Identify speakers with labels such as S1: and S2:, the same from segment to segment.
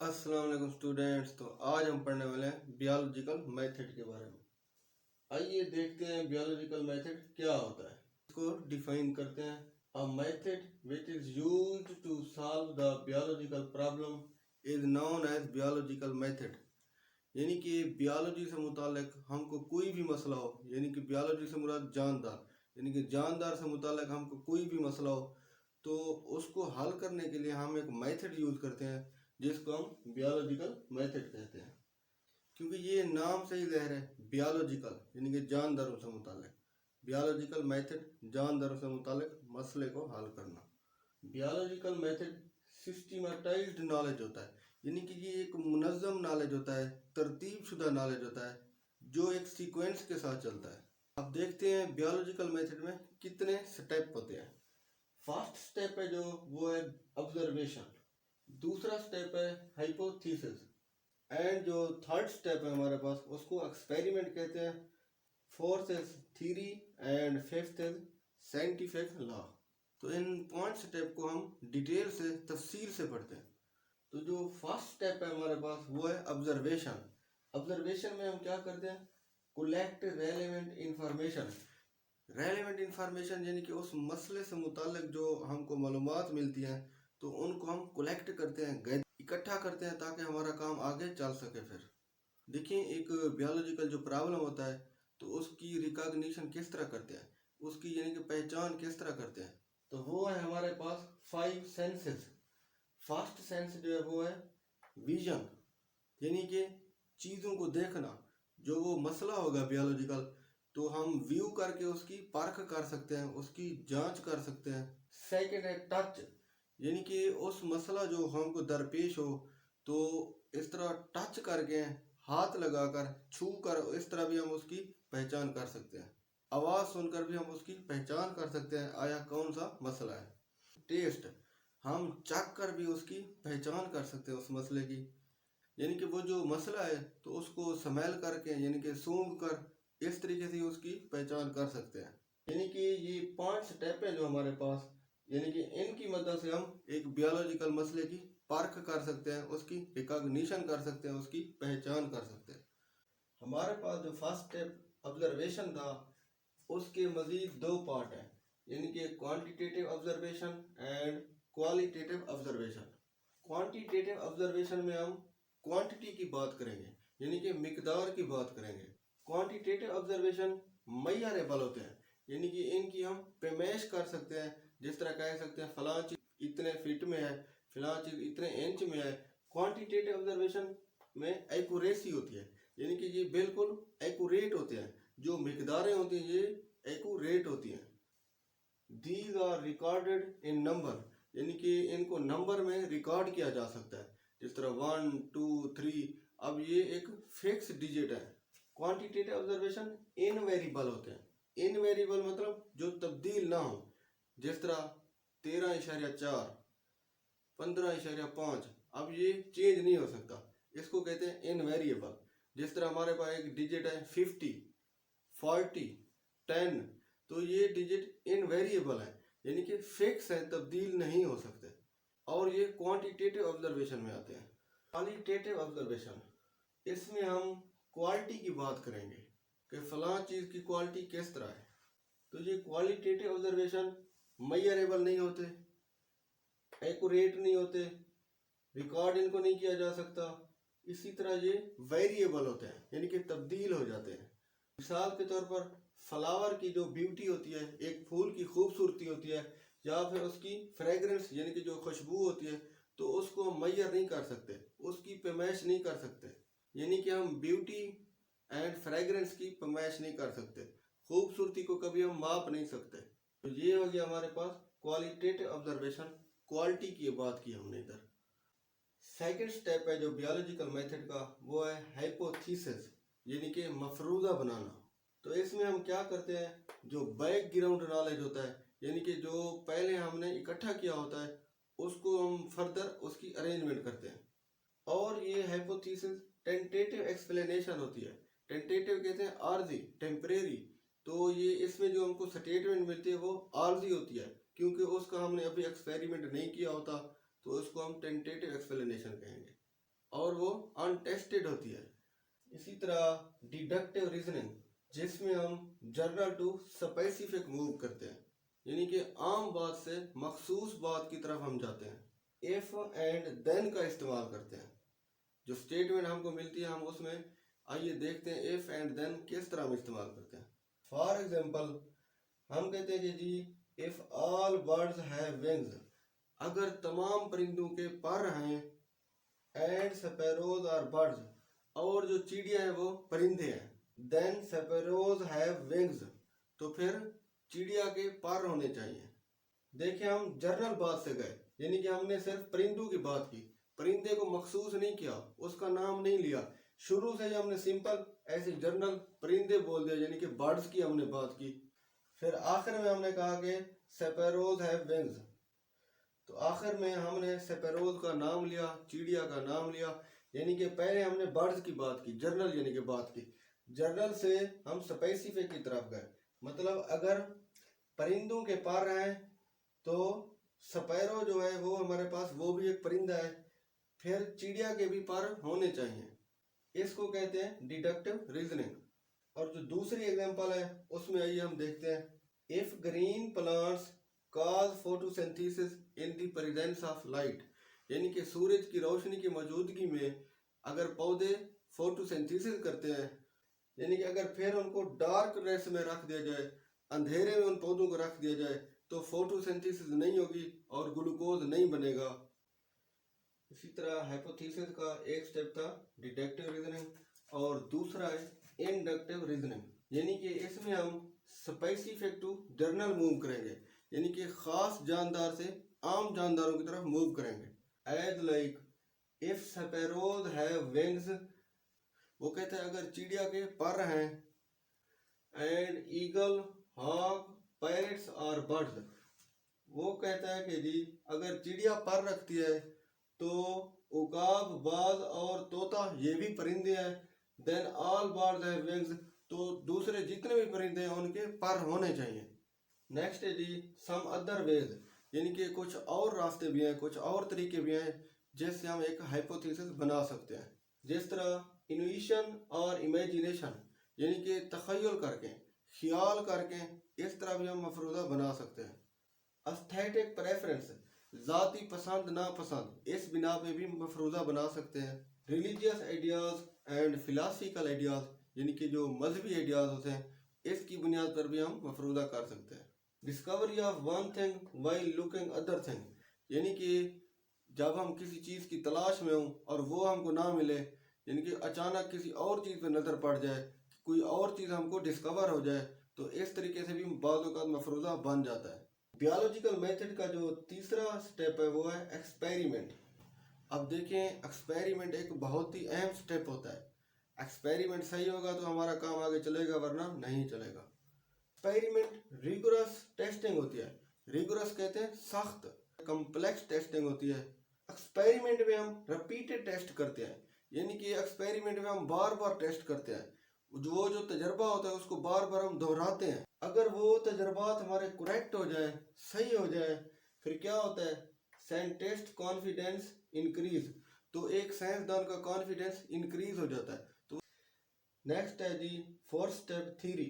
S1: अस्सलाम वालेकुम स्टूडेंट्स। तो आज हम पढ़ने वाले हैं बियोलॉजिकल मेथड के बारे में। आइए देखते हैं बियोलॉजिकल मेथड क्या होता है। इसको डिफाइन करते हैं। A method which is used to solve the biological problem is known as biological method. यानी कि बियोलॉजी से मुतालिक हमको कोई भी मसला हो, यानी कि बियोलॉजी से मुराद जानदार, यानी कि जानदार से मुतालिक हमको कोई भी मसला हो तो उसको हल करने के लिए हम एक मेथड यूज़ करते हैं जिसको हम बियोलॉजिकल मेथड कहते हैं। क्योंकि ये नाम से ही ज़ाहिर है, बियोलॉजिकल यानी कि जानदारों से मुतालिक। बियोलॉजिकल मेथड जानदारों से मुतालिक मसले को हल करना। बियोलॉजिकल मेथड सिस्टमैटाइज्ड नॉलेज होता है, यानी कि ये एक मुनज़्ज़म नॉलेज होता है, तरतीब शुदा नॉलेज होता है जो एक सीक्वेंस के साथ चलता है। अब देखते हैं बियोलॉजिकल मेथड में कितने स्टेप होते हैं। फर्स्ट स्टेप है जो वो है ऑब्जर्वेशन, दूसरा स्टेप है हाइपोथेसिस, एंड जो थर्ड स्टेप है हमारे पास उसको एक्सपेरिमेंट कहते हैं। Fourth is theory and fifth is scientific law. तो इन 5 स्टेप को हम डिटेल से तफसील से पढ़ते हैं। तो जो फर्स्ट स्टेप है हमारे पास वो है ऑब्जर्वेशन। ऑब्जर्वेशन में हम क्या करते हैं, collect relevant information. Relevant information यानी कि उस मसले से मुतालिक जो हमको मालूमात मिलती हैं तो उनको हम कलेक्ट करते हैं, इकट्ठा करते हैं ताकि हमारा काम आगे चल सके। फिर देखिए, एक बियोलॉजिकल जो प्रॉब्लम होता है तो उसकी रिकॉग्निशन किस तरह करते हैं, उसकी यानी कि पहचान किस तरह करते हैं। तो वो है हमारे पास 5 सेंसेस। फर्स्ट सेंस जो है वो है विजन, यानी कि चीज़ों को देखना। जो वो मसला होगा बियोलॉजिकल तो हम व्यू करके उसकी परख कर सकते हैं, उसकी जांच कर सकते हैं। सेकंड है टच, यानी कि उस मसला जो हमको दरपेश हो तो इस तरह टच करके, हाथ लगाकर, छू कर, इस तरह भी हम उसकी पहचान कर सकते हैं। आवाज़ सुनकर भी हम उसकी पहचान कर सकते हैं आया कौन सा मसला है। टेस्ट, हम चख कर भी उसकी पहचान कर सकते हैं उस मसले की, यानी कि वो जो मसला है तो उसको स्मेल करके यानी कि सूंघ कर इस तरीके से उसकी पहचान कर सकते हैं। यानी कि ये 5 स्टेप है जो हमारे पास, यानी कि इनकी मदद से हम एक बियोलॉजिकल मसले की परख कर सकते हैं, उसकी रिकॉग्निशन कर सकते हैं, उसकी पहचान कर सकते हैं। हमारे पास जो फर्स्ट स्टेप ऑब्जर्वेशन था उसके मजीद 2 पार्ट हैं, यानी कि quantitative observation and qualitative observation. Quantitative observation में हम क्वांटिटी की बात करेंगे, यानी कि मिकदार की बात करेंगे। क्वांटिटेटिव ऑब्जर्वेशन मेजरेबल होते हैं, यानी कि इनकी हम पेमेश कर सकते हैं। जिस तरह कह सकते हैं फलां चीज इतने फीट में है, फलां चीज इतने इंच में है। क्वांटिटेटिव ऑब्जर्वेशन में एक्यूरेसी होती है, यानी कि ये बिल्कुल एक्यूरेट होते हैं। जो मिकदारें होती हैं ये एक्यूरेट होती हैं। These are recorded in number, यानी कि इनको नंबर में रिकॉर्ड किया जा सकता है, जिस तरह 1 2 3। अब ये एक फिक्स डिजिट है। क्वांटिटेटिव ऑब्जर्वेशन इनवेरिएबल होते हैं। इनवेरिएबल मतलब जो तब्दील ना हो, जिस तरह 13.4, 15.5। अब ये चेंज नहीं हो सकता, इसको कहते हैं इनवेरिएबल। जिस तरह हमारे पास एक डिजिट है 50, 40, 10, तो ये डिजिट इनवेरिएबल है, यानी कि फिक्स है, तब्दील नहीं हो सकते। और ये क्वांटिटेटिव ऑब्जर्वेशन में आते हैं। क्वालिटेटिव ऑब्जर्वेशन, इसमें हम क्वालिटी की बात करेंगे कि फलां चीज़ की क्वालिटी किस तरह है। तो ये क्वालिटेटिव ऑब्जर्वेशन मेजरेबल नहीं होते, एक्यूरेट नहीं होते, रिकॉर्ड इनको नहीं किया जा सकता। इसी तरह ये वेरिएबल होते हैं, यानी कि तब्दील हो जाते हैं। मिसाल के तौर पर फ्लावर की जो ब्यूटी होती है, एक फूल की खूबसूरती होती है, या फिर उसकी फ्रेगरेंस यानी कि जो खुशबू होती है, तो उसको हम मेजर नहीं कर सकते, उसकी पैमाइश नहीं कर सकते। यानी कि हम ब्यूटी एंड फ्रेगरेंस की पैमाइश नहीं कर सकते, खूबसूरती को कभी हम माप नहीं सकते। तो ये हो गया हमारे पास क्वालिटेटिव ऑब्जर्वेशन, क्वालिटी की बात की हमने इधर। सेकंड स्टेप है जो बियोलॉजिकल मेथड का वो है हाइपोथेसिस, यानी कि मफरूज़ा बनाना। तो इसमें हम क्या करते हैं, जो बैकग्राउंड नॉलेज होता है, यानी कि जो पहले हमने इकट्ठा किया होता है, उसको हम फर्दर उसकी अरेंजमेंट करते हैं। और ये हाइपोथेसिस टेंटेटिव एक्सप्लेनेशन होती है। टेंटेटिव कहते हैं आर्जी, टेम्परेरी। तो ये इसमें जो हमको स्टेटमेंट मिलती है वो आर्जी होती है, क्योंकि उसका हमने अभी एक्सपेरिमेंट नहीं किया होता, तो उसको हम टेंटेटिव एक्सप्लेनेशन कहेंगे। और वो अनटेस्टेड होती है। इसी तरह डिडक्टिव रीजनिंग, जिसमें हम जनरल टू स्पेसिफिक मूव करते हैं, यानी कि आम बात से मखसूस बात की तरफ हम जाते हैं। इफ एंड देन का इस्तेमाल करते हैं। जो स्टेटमेंट हमको मिलती है हम उसमें आइए देखते हैं इफ एंड देन किस तरह हम इस्तेमाल करते हैं। फॉर एग्जाम्पल हम कहते हैं कि जी if all birds have wings, अगर तमाम परिंदों के पर हैं, एंड स्पैरोज आर बर्ड्स, और जो चिड़िया हैं वो परिंदे हैं, देन स्पैरोज हैव विंग्स, तो फिर चिड़िया के पर होने चाहिए। देखिए हम जर्नल बात से गए, यानी कि हमने सिर्फ परिंदों की बात की, परिंदे को मखसूस नहीं किया, उसका नाम नहीं लिया, शुरू से ही हमने सिंपल ऐसे जर्नल परिंदे बोल दिया, यानी कि बर्ड्स की हमने बात की। फिर आखिर में हमने कहा कि स्पैरोज हैव विंग्स, तो आखिर में हमने स्पैरोज का नाम लिया, चिड़िया का नाम लिया, यानी कि पहले हमने बर्ड्स की बात की, जर्नल यानी कि बात की, जर्नल से हम स्पेसिफिक की तरफ गए। मतलब अगर परिंदों के पर हैं तो स्पैरो जो है वो हमारे पास वो भी एक परिंदा है, फिर चिड़िया के भी पर होने चाहिए। इसको कहते हैं डिडक्टिव रीजनिंग। और जो दूसरी एग्जांपल है उसमें आइए हम देखते हैं। If green plants cause photosynthesis in the presence of light, यानी कि सूरज की रोशनी की मौजूदगी में अगर पौधे फोटोसिंथेसिस करते हैं, यानी कि अगर फिर उनको डार्कनेस में रख दिया जाए, अंधेरे में उन पौधों को रख दिया जाए, तो फोटोसिंथेसिस नहीं होगी और ग्लूकोज नहीं बनेगा। इसी तरह हाइपोथेसिस का एक स्टेप था डिडक्टिव रीजनिंग और दूसरा है इंडक्टिव रीजनिंग, यानी कि इसमें हम स्पेसिफिक टू जर्नल मूव करेंगे, यानी कि खास जानदार से आम जानदारों की तरफ मूव करेंगे। As like if sparrows have wings, वो कहते हैं अगर चिड़िया के पर हैं, एंड ईगल हॉक पैरट्स और बर्ड्स, वो कहता है कि जी अगर चिड़िया पर रखती है तो उकाब, बाज और तोता ये भी परिंदे हैं, then all birds have wings, तो दूसरे जितने भी परिंदे हैं उनके पर होने चाहिए। नेक्स्ट है जी सम अदर वेज, यानी कि कुछ और रास्ते भी हैं, कुछ और तरीके भी हैं जिससे हम एक हाइपोथेसिस बना सकते हैं। जिस तरह इन्यूशन और इमेजिनेशन, यानी कि तखय्युल करके, ख्याल करके, इस तरह भी हम मफरूज़ा बना सकते हैं। एस्थेटिक प्रेफरेंस, ज़ाती पसंद नापसंद, इस बिना पे भी मफरूज़ा बना सकते हैं। Religious ideas and philosophical ideas, यानी कि जो मजहबी आइडियाज़ होते हैं, इसकी बुनियाद पर भी हम मफरूज़ा कर सकते हैं। Discovery of one thing while looking other thing, यानी कि जब हम किसी चीज़ की तलाश में हों और वो हमको ना मिले, यानी कि अचानक किसी और चीज़ पर नज़र पड़ जाए, कोई और चीज़ हमको डिस्कवर हो जाए, तो इस तरीके से भी बाज़ औक़ात मफरूज़ा बन जाता है। बायोलॉजिकल मेथड का जो तीसरा स्टेप है वो है एक्सपेरिमेंट। अब देखें एक्सपेरिमेंट एक बहुत ही अहम स्टेप होता है। एक्सपेरिमेंट सही होगा तो हमारा काम आगे चलेगा, वरना नहीं चलेगा। एक्सपेरिमेंट रिगोरस टेस्टिंग होती है, रिगोरस कहते हैं सख्त, कम्प्लेक्स टेस्टिंग होती है। एक्सपेरिमेंट में हम रिपीटेड टेस्ट करते हैं, यानी कि एक्सपेरिमेंट में हम बार बार टेस्ट करते हैं, वो जो तजर्बा होता है उसको बार बार हम दोहराते हैं। अगर वो तजर्बात हमारे करेक्ट हो जाए, सही हो जाए, फिर क्या होता है, साइंटिस्ट कॉन्फिडेंस इंक्रीज, तो एक साइंसदान का कॉन्फिडेंस इंक्रीज हो जाता है। तो नेक्स्ट है जी fourth step theory.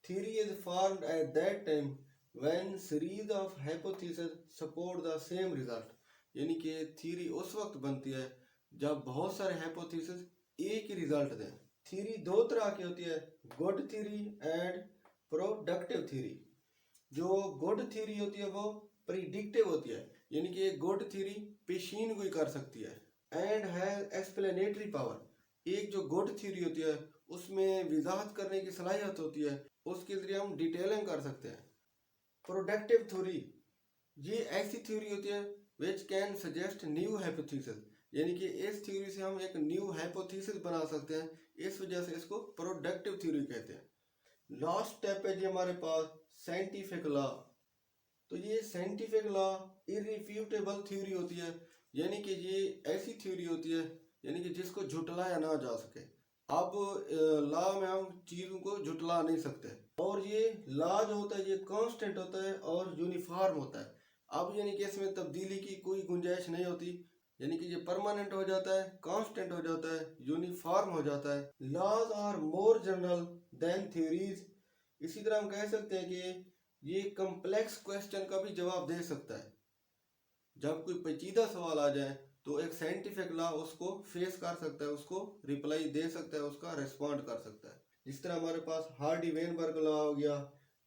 S1: Theory is formed at that time when series of hypothesis support the same result, यानी कि थ्योरी उस वक्त बनती है जब बहुत सारे हाइपोथेसिस एक ही रिजल्ट दें। थ्योरी दो तरह की होती है, good theory and productive theory. जो गुड थ्योरी होती है वो प्रिडिक्टिव होती है, यानी कि एक गुड थ्योरी पेशीन गोई कर सकती है, एंड हैज एक्सप्लेनेटरी पावर। एक जो गुड थ्योरी होती है उसमें वजाहत करने की सलाहियत होती है, उसके जरिए हम डिटेलिंग कर सकते हैं। प्रोडक्टिव थ्योरी ये ऐसी थ्योरी होती है which can suggest new hypothesis, यानी कि इस थ्योरी से हम एक न्यू हाइपोथेसिस बना सकते हैं, इस वजह से इसको प्रोडक्टिव थ्योरी कहते हैं। लास्ट स्टेप है जी हमारे पास साइंटिफिक लॉ। तो ये साइंटिफिक लॉ इररिफ्यूटेबल थ्योरी होती है, यानी कि ये ऐसी थ्योरी होती है यानी कि जिसको झुटलाया ना जा सके। अब लॉ में हम चीज़ों को झुटला नहीं सकते, और ये लॉ जो होता है ये कांस्टेंट होता है और यूनिफॉर्म होता है। अब यानी कि इसमें तब्दीली की कोई गुंजाइश नहीं होती, यानी कि ये परमानेंट हो जाता है, कांस्टेंट हो जाता है, यूनिफॉर्म हो जाता है। Laws are more general than theories. इसी तरह हम कह सकते हैं कि ये कॉम्प्लेक्स क्वेश्चन का भी जवाब दे सकता है। जब कोई पेचीदा सवाल आ जाए तो एक साइंटिफिक लॉ उसको फेस कर सकता है, उसको रिप्लाई दे सकता है, उसका रिस्पॉन्ड कर सकता है। जिस तरह हमारे पास हार्डी वेनबर्ग लॉ हो गया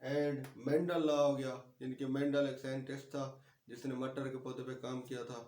S1: एंड मेंडल लॉ हो गया, जिनके मेंडल एक साइंटिस्ट था जिसने मटर के पौधे पे काम किया था।